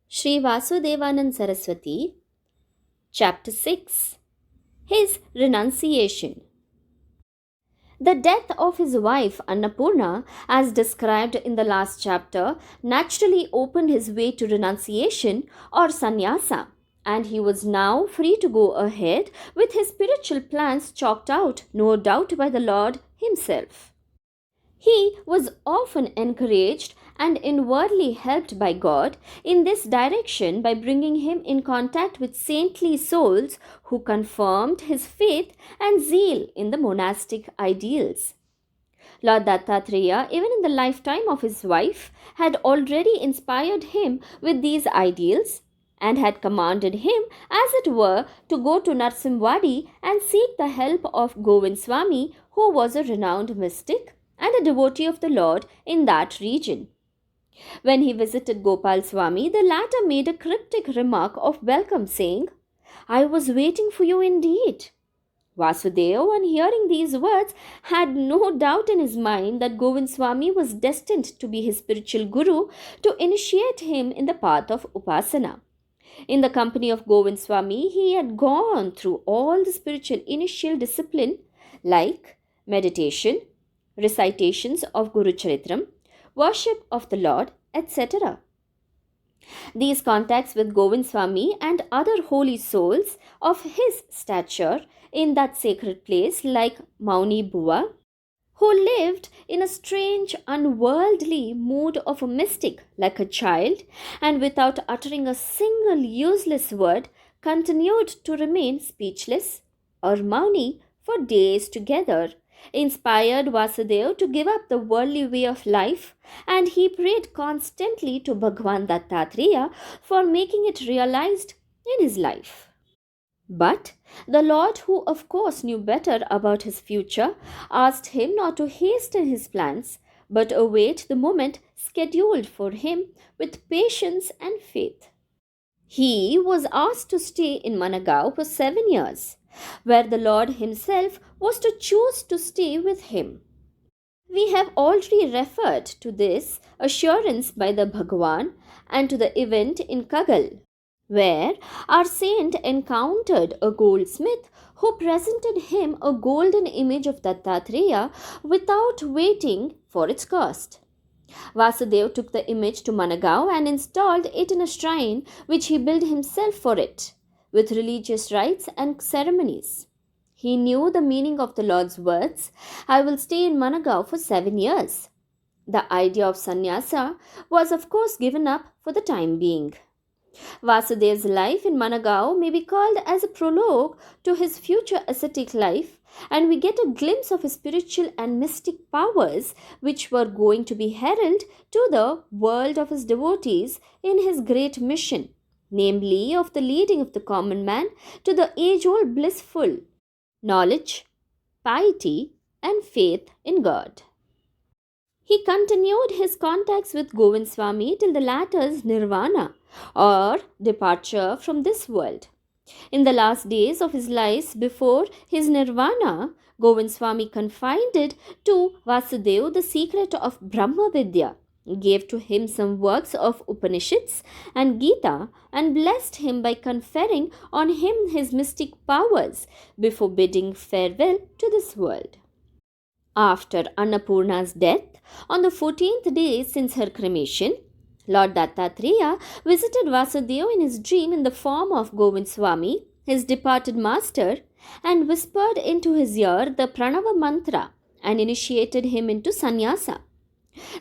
Sri Vasudevanand Saraswati, Chapter 6. His Renunciation. The death of his wife Annapurna, as described in the last chapter, naturally opened his way to renunciation or sannyasa, and he was now free to go ahead with his spiritual plans chalked out, no doubt, by the Lord himself. He was often encouraged and inwardly helped by God in this direction by bringing him in contact with saintly souls who confirmed his faith and zeal in the monastic ideals. Lord Dattatreya, even in the lifetime of his wife, had already inspired him with these ideals and had commanded him, as it were, to go to Narsimvadi and seek the help of Govind Swami, who was a renowned mystic and a devotee of the Lord in that region. When he visited Gopal Swami, the latter made a cryptic remark of welcome, saying, "I was waiting for you indeed." Vasudeva, on hearing these words, had no doubt in his mind that Govind Swami was destined to be his spiritual guru to initiate him in the path of Upasana. In the company of Govind Swami, he had gone through all the spiritual initial discipline like meditation, recitations of Guru Charitram, worship of the Lord, etc. These contacts with Govind Swami and other holy souls of his stature in that sacred place, like Mauni Bua, who lived in a strange, unworldly mood of a mystic, like a child, and without uttering a single useless word, continued to remain speechless or Mauni for days together, inspired Vasudeva to give up the worldly way of life, and he prayed constantly to Bhagwan Dattatreya for making it realized in his life. But the Lord, who of course knew better about his future, asked him not to hasten his plans, but await the moment scheduled for him with patience and faith. He was asked to stay in Managaon for 7 years, where the Lord himself was to choose to stay with him. We have already referred to this assurance by the Bhagwan and to the event in Kagal, where our saint encountered a goldsmith who presented him a golden image of Dattatreya without waiting for its cost. Vasudev took the image to Managaon and installed it in a shrine which he built himself for it, with religious rites and ceremonies. He knew the meaning of the Lord's words, "I will stay in Managaon for 7 years." The idea of sannyasa was, of course, given up for the time being. Vasudev's life in Managaon may be called as a prologue to his future ascetic life, and we get a glimpse of his spiritual and mystic powers which were going to be heralded to the world of his devotees in his great mission, namely of the leading of the common man to the age-old blissful knowledge, piety, and faith in God. He continued his contacts with Govind Swami till the latter's nirvana, or departure from this world. In the last days of his life before his nirvana, Govind Swami confided to Vasudeva the secret of Brahma Vidya, gave to him some works of Upanishads and Gita, and blessed him by conferring on him his mystic powers before bidding farewell to this world. After Annapurna's death, on the 14th day since her cremation, Lord Dattatreya visited Vasudeva in his dream in the form of Govind Swami, his departed master, and whispered into his ear the Pranava mantra and initiated him into sannyasa.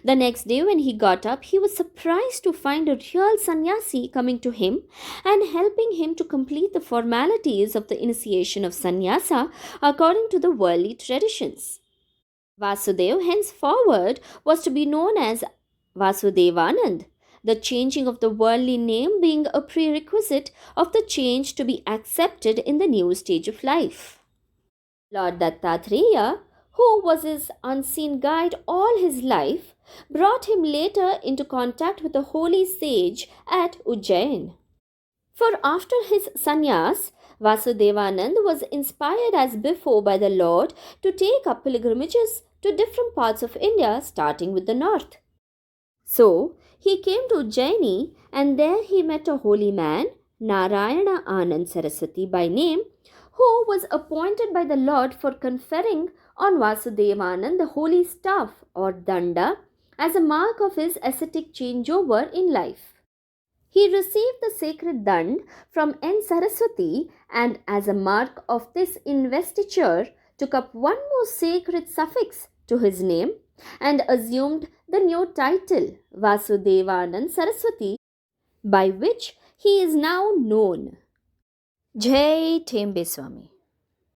The next day, when he got up, he was surprised to find a real sannyasi coming to him and helping him to complete the formalities of the initiation of sannyasa according to the worldly traditions. Vasudev henceforward was to be known as Vasudevanand, the changing of the worldly name being a prerequisite of the change to be accepted in the new stage of life. Lord Dattatreya, who was his unseen guide all his life, brought him later into contact with a holy sage at Ujjain. For after his sannyas, Vasudevanand was inspired as before by the Lord to take up pilgrimages to different parts of India, starting with the north. So, he came to Ujjaini and there he met a holy man, Narayana Anand Saraswati by name, who was appointed by the Lord for conferring on Vasudevanand the holy staff or danda as a mark of his ascetic changeover in life. He received the sacred dand from N. Saraswati and as a mark of this investiture took up one more sacred suffix to his name and assumed the new title Vasudevanand Saraswati by which he is now known. Jai Thembe Swami.